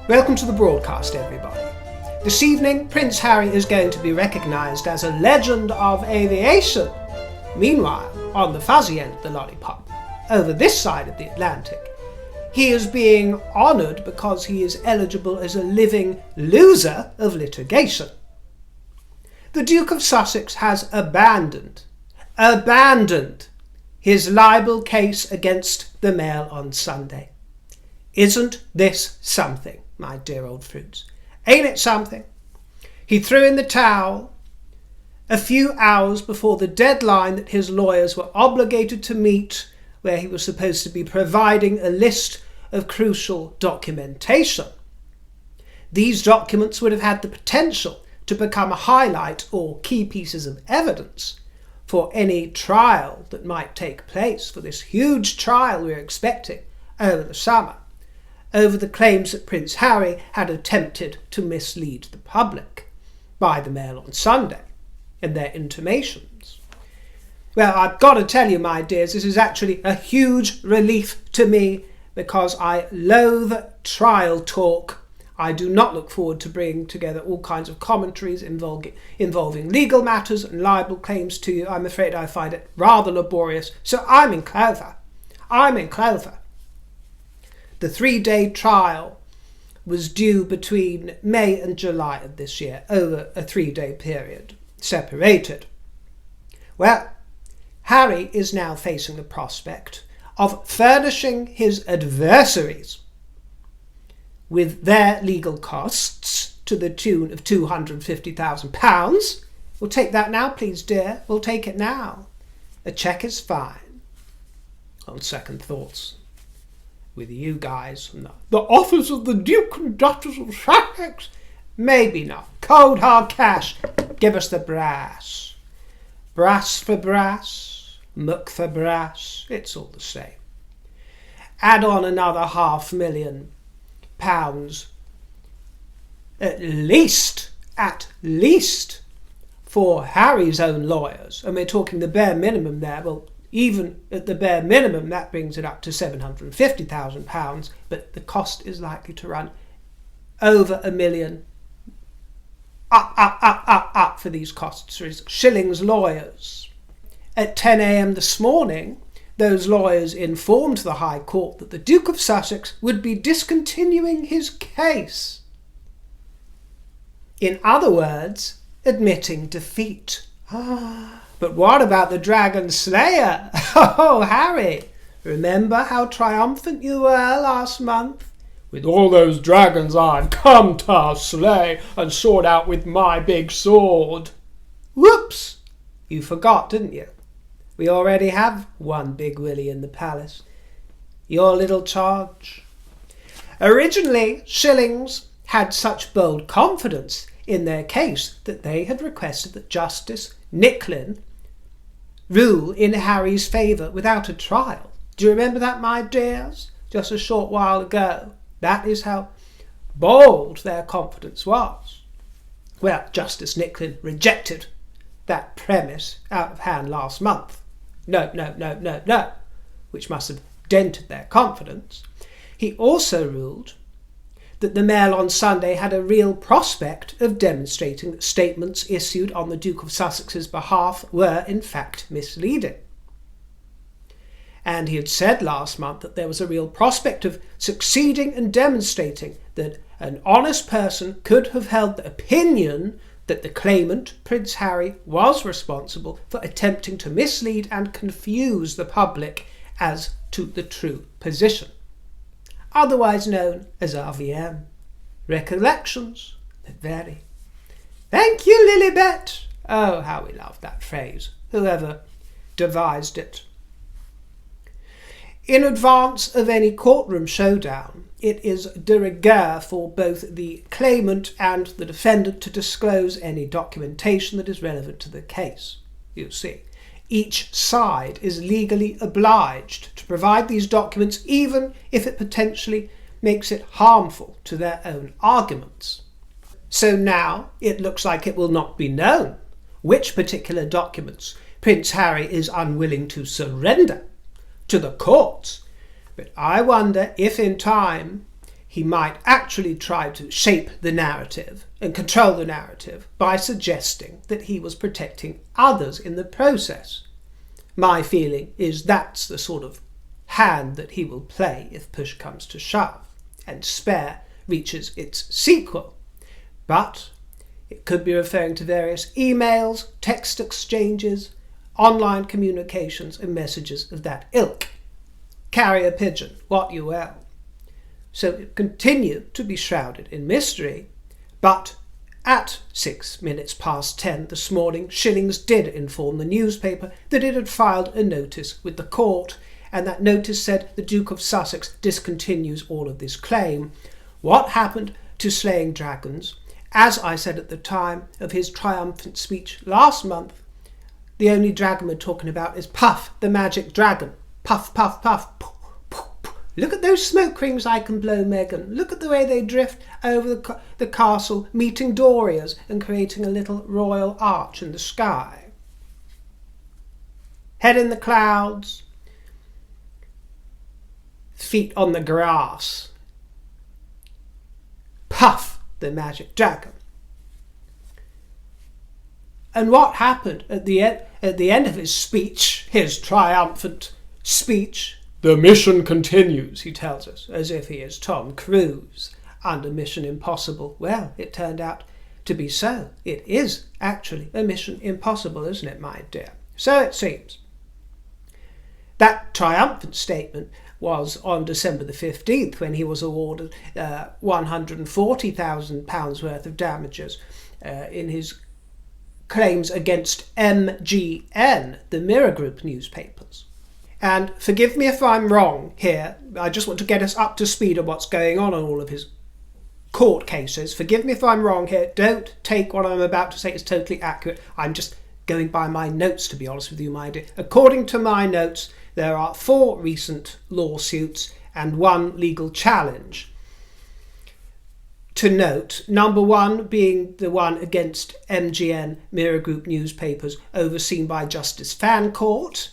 Welcome to the broadcast, everybody. This evening, Prince Harry is going to be recognised as a legend of aviation. Meanwhile, on the fuzzy end of the lollipop, over this side of the Atlantic, he is being honoured because he is eligible as a living loser of litigation. The Duke of Sussex has abandoned his libel case against the Mail on Sunday. Isn't this something, my dear old fruits? Ain't it something? He threw in the towel a few hours before the deadline that his lawyers were obligated to meet, where he was supposed to be providing a list of crucial documentation. These documents would have had the potential to become a highlight or key pieces of evidence for any trial that might take place, for this huge trial we're expecting over the summer, over the claims that Prince Harry had attempted to mislead the public by the Mail on Sunday and their intimations. Well, I've got to tell you, my dears, this is actually a huge relief to me because I loathe trial talk. I do not look forward to bringing together all kinds of commentaries involving legal matters and libel claims to you. I'm afraid I find it rather laborious, so I'm in clover. The 3-day trial was due between May and July of this year, over a 3-day period, separated. Well, Harry is now facing the prospect of furnishing his adversaries with their legal costs to the tune of £250,000. We'll take that now, please, dear. We'll take it now. A cheque is fine. On second thoughts, with you guys from the office of the Duke and Duchess of Sussex, maybe not. Cold hard cash. Give us the brass. Brass for brass, muck for brass, it's all the same. Add on another £500,000, at least, for Harry's own lawyers. And we're talking the bare minimum there. Well, even at the bare minimum, that brings it up to £750,000, but the cost is likely to run over £1 million. Up for these costs. Shillings lawyers. At 10 a.m. this morning, those lawyers informed the High Court that the Duke of Sussex would be discontinuing his case. In other words, admitting defeat. But what about the Dragon Slayer? Oh, Harry, remember how triumphant you were last month? With all those dragons I've come to slay and sword out with my big sword. Whoops! You forgot, didn't you? We already have one Big Willie in the palace. Your little charge. Originally, Shillings had such bold confidence in their case that they had requested that Justice Nicklin rule in Harry's favour without a trial. Do you remember that, my dears? Just a short while ago. That is how bold their confidence was. Well, Justice Nicklin rejected that premise out of hand last month. No, which must have dented their confidence. He also ruled that the Mail on Sunday had a real prospect of demonstrating that statements issued on the Duke of Sussex's behalf were in fact misleading. And he had said last month that there was a real prospect of succeeding in demonstrating that an honest person could have held the opinion that the claimant, Prince Harry, was responsible for attempting to mislead and confuse the public as to the true position, otherwise known as RVM. Recollections that vary. Thank you, Lilibet. Oh, how we love that phrase, whoever devised it. In advance of any courtroom showdown, it is de rigueur for both the claimant and the defendant to disclose any documentation that is relevant to the case. You see, each side is legally obliged to provide these documents even if it potentially makes it harmful to their own arguments. So now it looks like it will not be known which particular documents Prince Harry is unwilling to surrender to the courts, but I wonder if in time he might actually try to shape the narrative and control the narrative by suggesting that he was protecting others in the process. My feeling is that's the sort of hand that he will play if push comes to shove and Spare reaches its sequel. But it could be referring to various emails, text exchanges, online communications and messages of that ilk. Carrier pigeon, what you will. So it continued to be shrouded in mystery, but at 10 this morning, Shillings did inform the newspaper that it had filed a notice with the court, and that notice said the Duke of Sussex discontinues all of this claim. What happened to slaying dragons? As I said at the time of his triumphant speech last month, the only dragon we're talking about is Puff, the magic dragon. Puff, puff, puff. Look at those smoke rings I can blow, Megan. Look at the way they drift over the castle, meeting Dorias and creating a little royal arch in the sky. Head in the clouds, feet on the grass. Puff, the magic dragon. And what happened at the end of his speech, his triumphant speech? The mission continues, he tells us, as if he is Tom Cruise under Mission Impossible. Well, it turned out to be so. It is actually a Mission Impossible, isn't it, my dear? So it seems. That triumphant statement was on December the 15th when he was awarded £140,000 worth of damages in his claims against MGN, the Mirror Group newspapers. And forgive me if I'm wrong here, I just want to get us up to speed on what's going on all of his court cases. Forgive me if I'm wrong here, don't take what I'm about to say as totally accurate. I'm just going by my notes, to be honest with you, my dear. According to my notes, there are 4 recent lawsuits and 1 legal challenge. To note, number 1 being the one against MGN Mirror Group newspapers overseen by Justice Fancourt,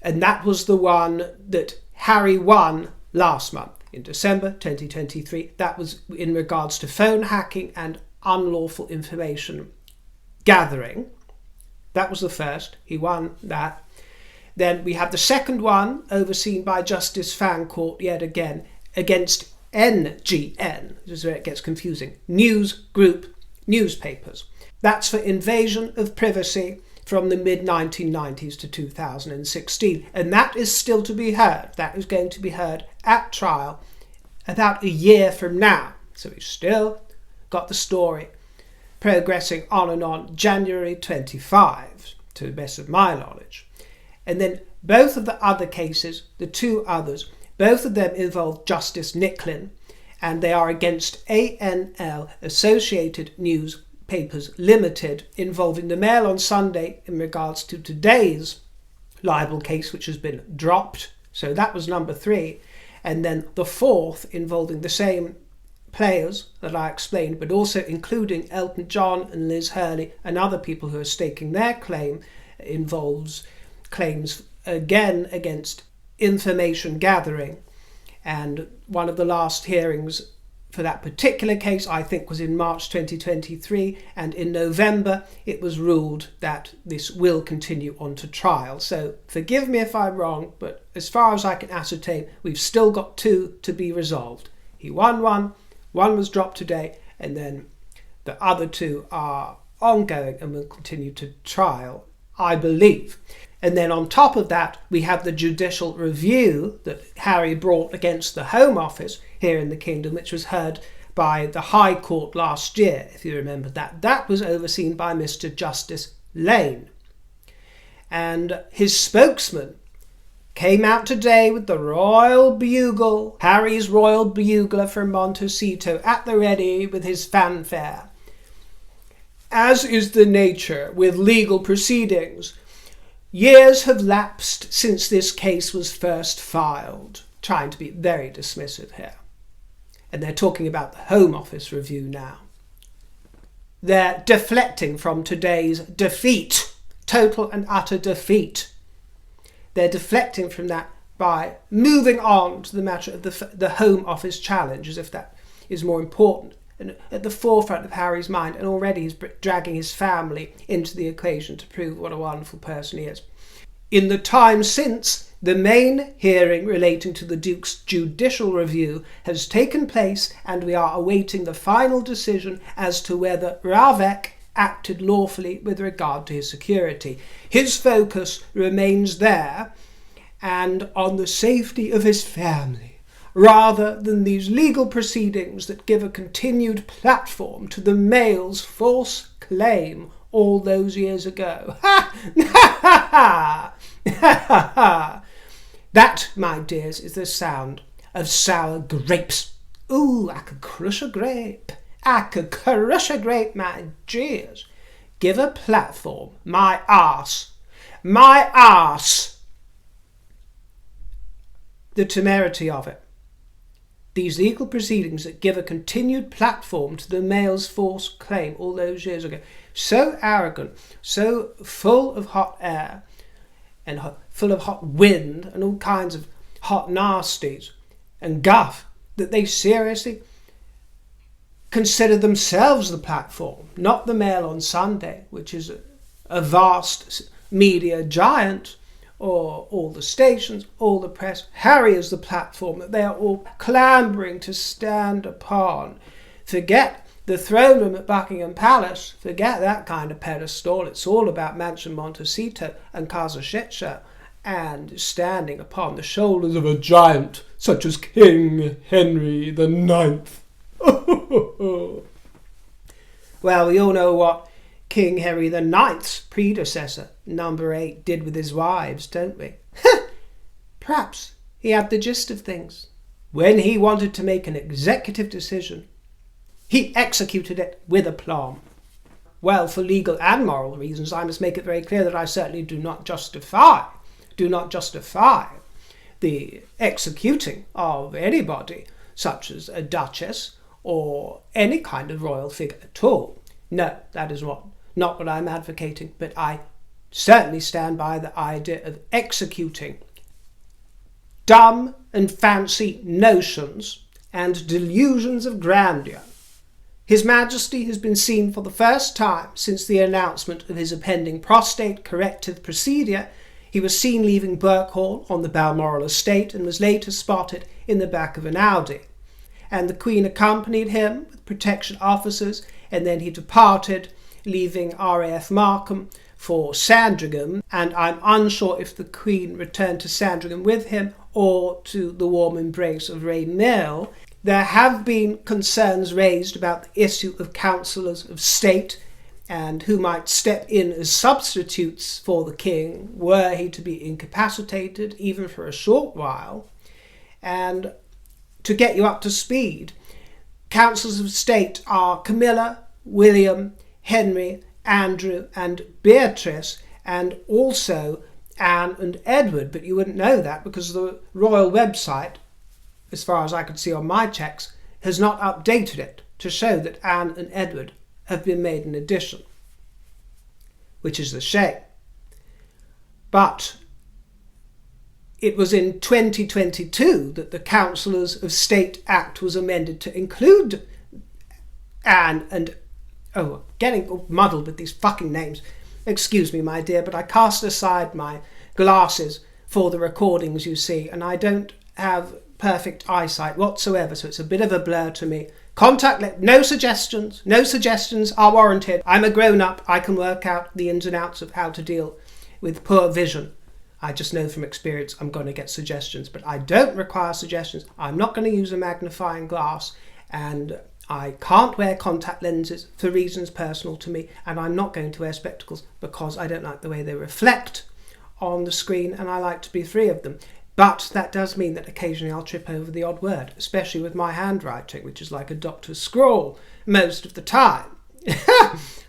and that was the one that Harry won last month in December 2023. That was in regards to phone hacking and unlawful information gathering. That was the first. He won that. Then we have the second one overseen by Justice Fancourt yet again against NGN. This is where it gets confusing. News Group newspapers. That's for invasion of privacy from the mid-1990s to 2016. And that is still to be heard. That is going to be heard at trial about a year from now. So we've still got the story progressing on and on. January 25, to the best of my knowledge. And then both of the other cases, the 2 others, both of them involve Justice Nicklin, and they are against ANL, Associated Newspapers Limited, involving the Mail on Sunday in regards to today's libel case, which has been dropped. So that was number 3. And then the 4th involving the same players that I explained, but also including Elton John and Liz Hurley and other people who are staking their claim, involves claims again against information gathering. And one of the last hearings for that particular case, I think, was in March 2023, and in November it was ruled that this will continue on to trial. So forgive me if I'm wrong, but as far as I can ascertain, we've still got 2 to be resolved. He won one was dropped today, and then the other 2 are ongoing and will continue to trial, I believe. And then on top of that, we have the judicial review that Harry brought against the Home Office here in the Kingdom, which was heard by the High Court last year, if you remember that. That was overseen by Mr. Justice Lane. And his spokesman came out today with the Royal Bugle, Harry's Royal Bugler from Montecito, at the ready with his fanfare. As is the nature with legal proceedings, years have lapsed since this case was first filed. Trying to be very dismissive here. And they're talking about the Home Office review now. They're deflecting from today's defeat, total and utter defeat. They're deflecting from that by moving on to the matter of the Home Office challenge, as if that is more important and at the forefront of Harry's mind, and already he's dragging his family into the equation to prove what a wonderful person he is. In the time since, the main hearing relating to the Duke's judicial review has taken place, and we are awaiting the final decision as to whether Ravek acted lawfully with regard to his security. His focus remains there and on the safety of his family, rather than these legal proceedings that give a continued platform to the Mail's false claim all those years ago. Ha! Ha! Ha! Ha! Ha! That, my dears, is the sound of sour grapes. Ooh, I could crush a grape. I could crush a grape, my dears. Give a platform. My arse. My arse. The temerity of it. These legal proceedings that give a continued platform to the Mail's false claim all those years ago. So arrogant, so full of hot air and full of hot wind and all kinds of hot nasties and guff that they seriously consider themselves the platform, not the Mail on Sunday, which is a vast media giant, or all the stations, all the press. Harry is the platform that they are all clambering to stand upon. Forget the throne room at Buckingham Palace, forget that kind of pedestal. It's all about Mansion Montecito and Casa Shetshire, and standing upon the shoulders of a giant such as King Henry the Ninth. Well, we all know what King Henry the Ninth's predecessor, number 8, did with his wives, don't we? Perhaps he had the gist of things. When he wanted to make an executive decision, he executed it with aplomb. Well, for legal and moral reasons, I must make it very clear that I certainly do not justify the executing of anybody, such as a Duchess or any kind of royal figure at all. No, that is not what I'm advocating, but I certainly stand by the idea of executing dumb and fancy notions and delusions of grandeur. His Majesty has been seen for the first time since the announcement of his impending prostate corrective procedure. He was seen leaving Birkhall on the Balmoral estate and was later spotted in the back of an Audi. And the Queen accompanied him with protection officers, and then he departed, leaving RAF Markham for Sandringham, and I'm unsure if the Queen returned to Sandringham with him or to the warm embrace of Rain Mill. There have been concerns raised about the issue of councillors of state and who might step in as substitutes for the King were he to be incapacitated, even for a short while. And to get you up to speed, councillors of state are Camilla, William, Henry, Andrew and Beatrice, and also Anne and Edward, but you wouldn't know that because the royal website, as far as I could see on my checks, has not updated it to show that Anne and Edward have been made an addition, which is a shame. But it was in 2022 that the Councillors of State Act was amended to include Anne and... Oh, getting muddled with these fucking names. Excuse me, my dear, but I cast aside my glasses for the recordings, you see, and I don't have perfect eyesight whatsoever, so it's a bit of a blur to me. No suggestions are warranted. I'm a grown-up. I can work out the ins and outs of how to deal with poor vision. I just know from experience I'm going to get suggestions, but I don't require suggestions. I'm not going to use a magnifying glass, and I can't wear contact lenses for reasons personal to me, and I'm not going to wear spectacles because I don't like the way they reflect on the screen, and I like to be free of them. But that does mean that occasionally I'll trip over the odd word, especially with my handwriting, which is like a doctor's scrawl most of the time.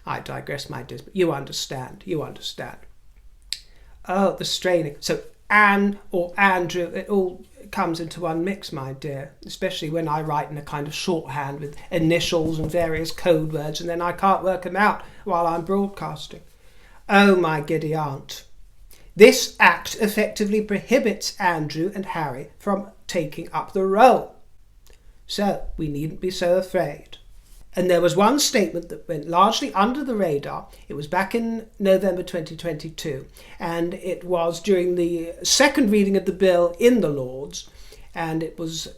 I digress, my dears, but you understand. Oh, the straining. So Anne or Andrew, it all comes into one mix, my dear, especially when I write in a kind of shorthand with initials and various code words, and then I can't work them out while I'm broadcasting. Oh, my giddy aunt. This act effectively prohibits Andrew and Harry from taking up the role. So we needn't be so afraid. And there was one statement that went largely under the radar. It was back in November 2022, and it was during the second reading of the bill in the Lords, and it was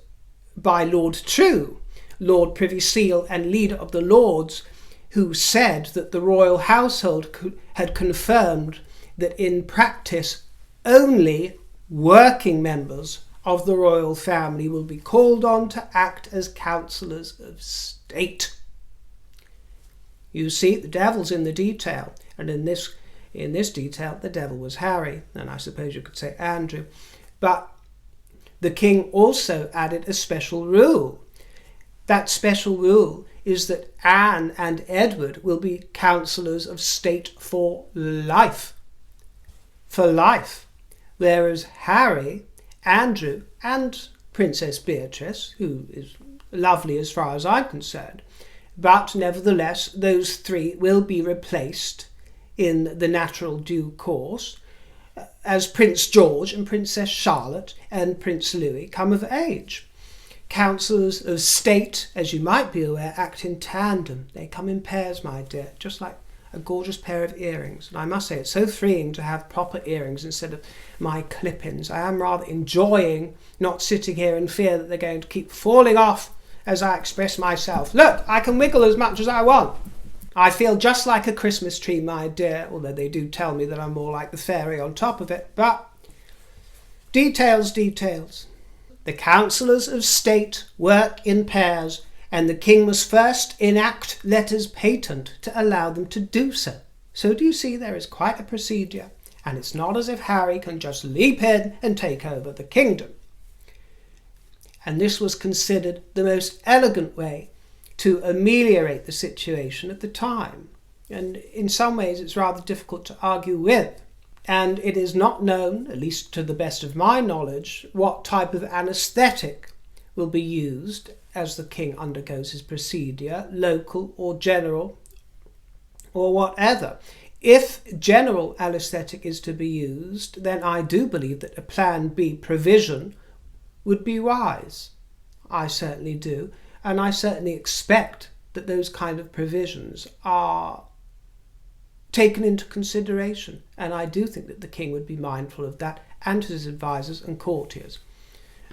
by Lord True, Lord Privy Seal and leader of the Lords, who said that the royal household had confirmed that in practice only working members of the royal family will be called on to act as counsellors of state. You see, the devil's in the detail, and in this detail, the devil was Harry, and I suppose you could say Andrew. But the king also added a special rule. That special rule is that Anne and Edward will be counsellors of state for life. For life. Whereas Harry, Andrew, and Princess Beatrice, who is lovely as far as I'm concerned, but nevertheless, those three will be replaced in the natural due course as Prince George and Princess Charlotte and Prince Louis come of age. Counsellors of state, as you might be aware, act in tandem. They come in pairs, my dear, just like a gorgeous pair of earrings. And I must say, it's so freeing to have proper earrings instead of my clip-ins. I am rather enjoying not sitting here in fear that they're going to keep falling off as I express myself. Look, I can wiggle as much as I want. I feel just like a Christmas tree, my dear, although they do tell me that I'm more like the fairy on top of it. But details. The counsellors of state work in pairs, and the king must first enact letters patent to allow them to do so. So do you see, there is quite a procedure, and it's not as if Harry can just leap in and take over the kingdom. And this was considered the most elegant way to ameliorate the situation at the time. And in some ways it's rather difficult to argue with. And it is not known, at least to the best of my knowledge, what type of anaesthetic will be used as the king undergoes his procedure, local or general or whatever. If general anaesthetic is to be used, then I do believe that a Plan B provision would be wise. I certainly do, and I certainly expect that those kind of provisions are taken into consideration, and I do think that the king would be mindful of that, and his advisors and courtiers.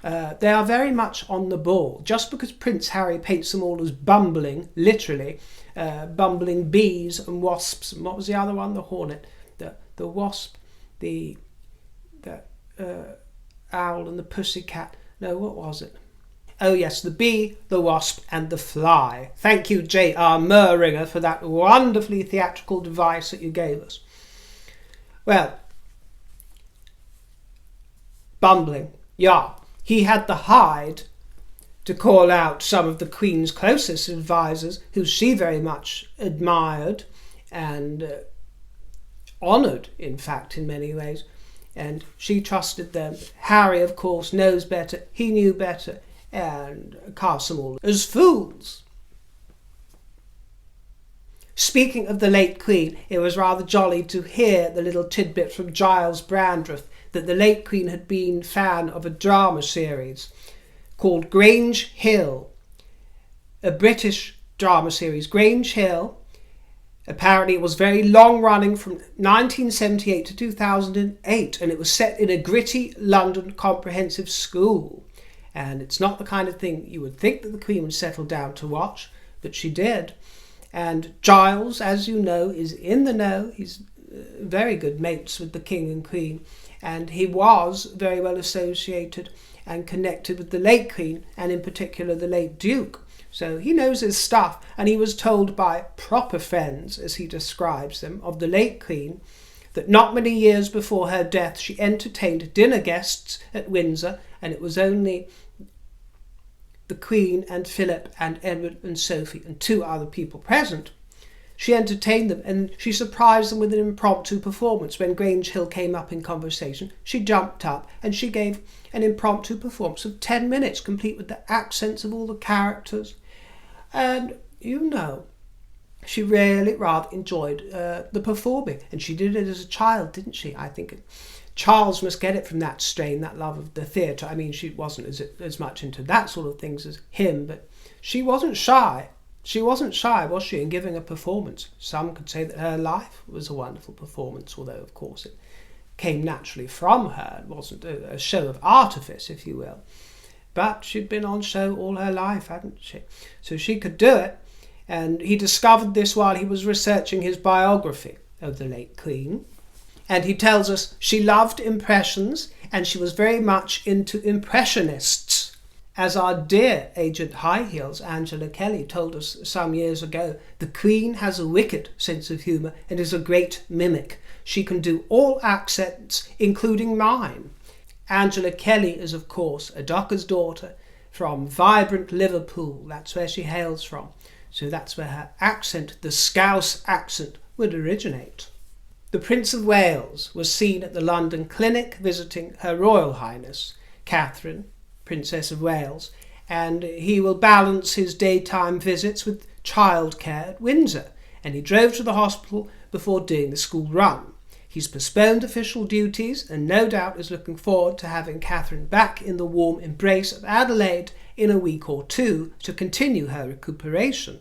They are very much on the ball. Just because Prince Harry paints them all as bumbling, literally, bumbling bees and wasps, and what was the other one? The hornet, the wasp, the owl and the pussycat. No, what was it? Oh yes, the bee, the wasp and the fly. Thank you, J.R. Murringer, for that wonderfully theatrical device that you gave us. Well, bumbling, yeah. He had the hide to call out some of the Queen's closest advisors, who she very much admired and honoured, in fact, in many ways. And she trusted them. Harry, of course, knows better. He knew better, and cast them all as fools. Speaking of the late Queen, it was rather jolly to hear the little tidbit from Giles Brandreth that the late Queen had been fan of a drama series called Grange Hill, a British drama series. Grange Hill, apparently it was very long running from 1978 to 2008, and it was set in a gritty London comprehensive school. And it's not the kind of thing you would think that the Queen would settle down to watch, but she did. And Giles, as you know, is in the know. He's very good mates with the King and Queen, and he was very well associated and connected with the late Queen, and in particular the late Duke. So he knows his stuff, and he was told by proper friends, as he describes them, of the late Queen, that not many years before her death she entertained dinner guests at Windsor, and it was only the Queen and Philip and Edward and Sophie and two other people present. She entertained them, and she surprised them with an impromptu performance. When Grange Hill came up in conversation, she jumped up and she gave an impromptu performance of 10 minutes, complete with the accents of all the characters. And, you know, she really rather enjoyed the performing. And she did it as a child, didn't she? I think Charles must get it from that strain, that love of the theatre. I mean, she wasn't as much into that sort of things as him, but she wasn't shy. She wasn't shy, was she, in giving a performance? Some could say that her life was a wonderful performance, although, of course, it came naturally from her. It wasn't a show of artifice, if you will. But she'd been on show all her life, hadn't she? So she could do it. And he discovered this while he was researching his biography of the late Queen. And he tells us she loved impressions and she was very much into impressionists. As our dear Agent High Heels, Angela Kelly, told us some years ago, the Queen has a wicked sense of humour and is a great mimic. She can do all accents, including mine. Angela Kelly is, of course, a docker's daughter from vibrant Liverpool. That's where she hails from. So that's where her accent, the Scouse accent, would originate. The Prince of Wales was seen at the London Clinic visiting Her Royal Highness, Catherine, Princess of Wales, and he will balance his daytime visits with childcare at Windsor, and he drove to the hospital before doing the school run. He's postponed official duties and no doubt is looking forward to having Catherine back in the warm embrace of Adelaide in a week or two to continue her recuperation.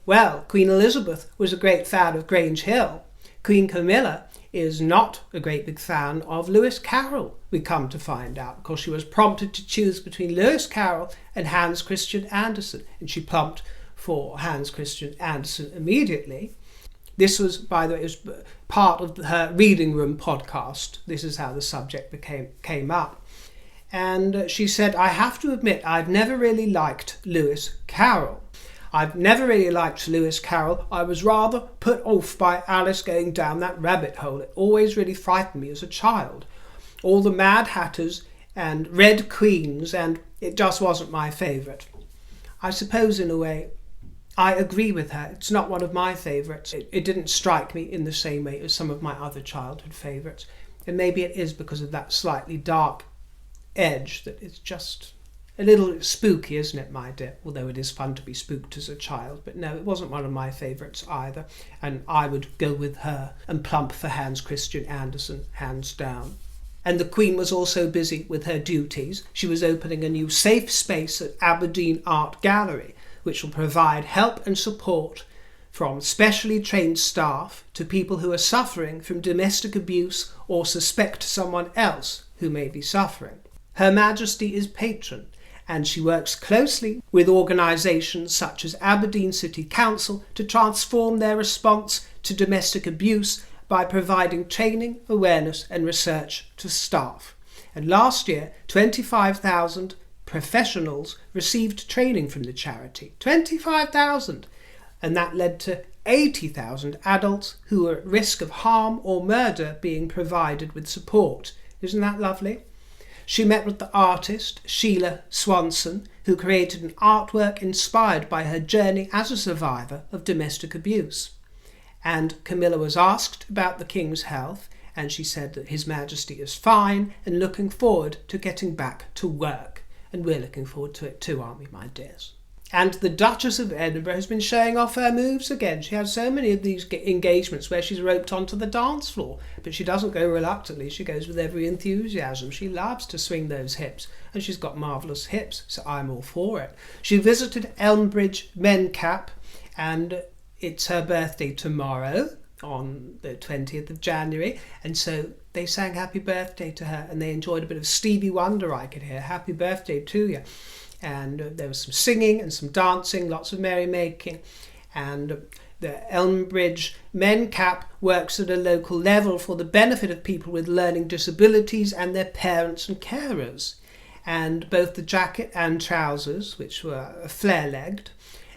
Well, Queen Elizabeth was a great fan of Grange Hill. Queen Camilla is not a great big fan of Lewis Carroll, we come to find out, because she was prompted to choose between Lewis Carroll and Hans Christian Andersen, and she plumped for Hans Christian Andersen immediately. This was, by the way, it was part of her Reading Room podcast. This is how the subject came up. And she said, I have to admit, I've never really liked Lewis Carroll. I was rather put off by Alice going down that rabbit hole. It always really frightened me as a child. All the Mad Hatters and Red Queens, and it just wasn't my favourite. I suppose, in a way, I agree with her. It's not one of my favourites. It didn't strike me in the same way as some of my other childhood favourites. And maybe it is because of that slightly dark edge that it's just a little spooky, isn't it, my dear? Although it is fun to be spooked as a child. But no, it wasn't one of my favourites either. And I would go with her and plump for Hans Christian Andersen, hands down. And the Queen was also busy with her duties. She was opening a new safe space at Aberdeen Art Gallery, which will provide help and support from specially trained staff to people who are suffering from domestic abuse or suspect someone else who may be suffering. Her Majesty is patron, and she works closely with organisations such as Aberdeen City Council to transform their response to domestic abuse by providing training, awareness and research to staff. And last year, 25,000 professionals received training from the charity. 25,000! And that led to 80,000 adults who were at risk of harm or murder being provided with support. Isn't that lovely? She met with the artist Sheila Swanson, who created an artwork inspired by her journey as a survivor of domestic abuse. And Camilla was asked about the King's health, and she said that His Majesty is fine and looking forward to getting back to work. And we're looking forward to it too, aren't we, my dears? And the Duchess of Edinburgh has been showing off her moves again. She has so many of these engagements where she's roped onto the dance floor, but she doesn't go reluctantly. She goes with every enthusiasm. She loves to swing those hips, and she's got marvellous hips, so I'm all for it. She visited Elmbridge Mencap, and it's her birthday tomorrow on the 20th of January, and so they sang happy birthday to her, and they enjoyed a bit of Stevie Wonder, I could hear. Happy birthday to you. And there was some singing and some dancing, lots of merrymaking. And the Elmbridge Mencap works at a local level for the benefit of people with learning disabilities and their parents and carers. And both the jacket and trousers, which were flare-legged,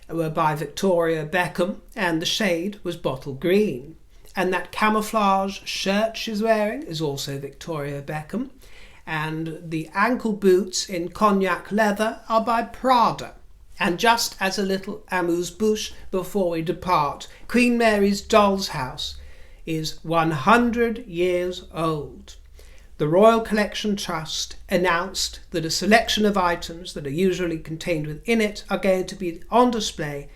were by Victoria Beckham, and the shade was bottle green. And that camouflage shirt she's wearing is also Victoria Beckham. And the ankle boots in cognac leather are by Prada. And just as a little amuse-bouche before we depart, Queen Mary's doll's house is 100 years old. The Royal Collection Trust announced that a selection of items that are usually contained within it are going to be on display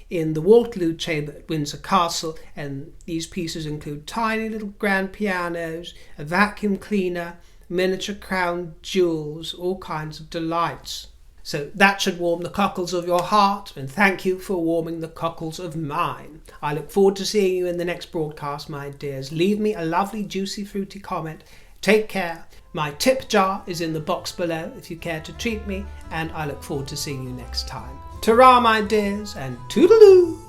in the Waterloo chamber at Windsor Castle, and these pieces include tiny little grand pianos, a vacuum cleaner, miniature crown jewels, all kinds of delights. So that should warm the cockles of your heart, and thank you for warming the cockles of mine. I look forward to seeing you in the next broadcast, my dears. Leave me a lovely, juicy, fruity comment. Take care. My tip jar is in the box below if you care to treat me, and I look forward to seeing you next time. Ta-ra, my dears, and toodaloo!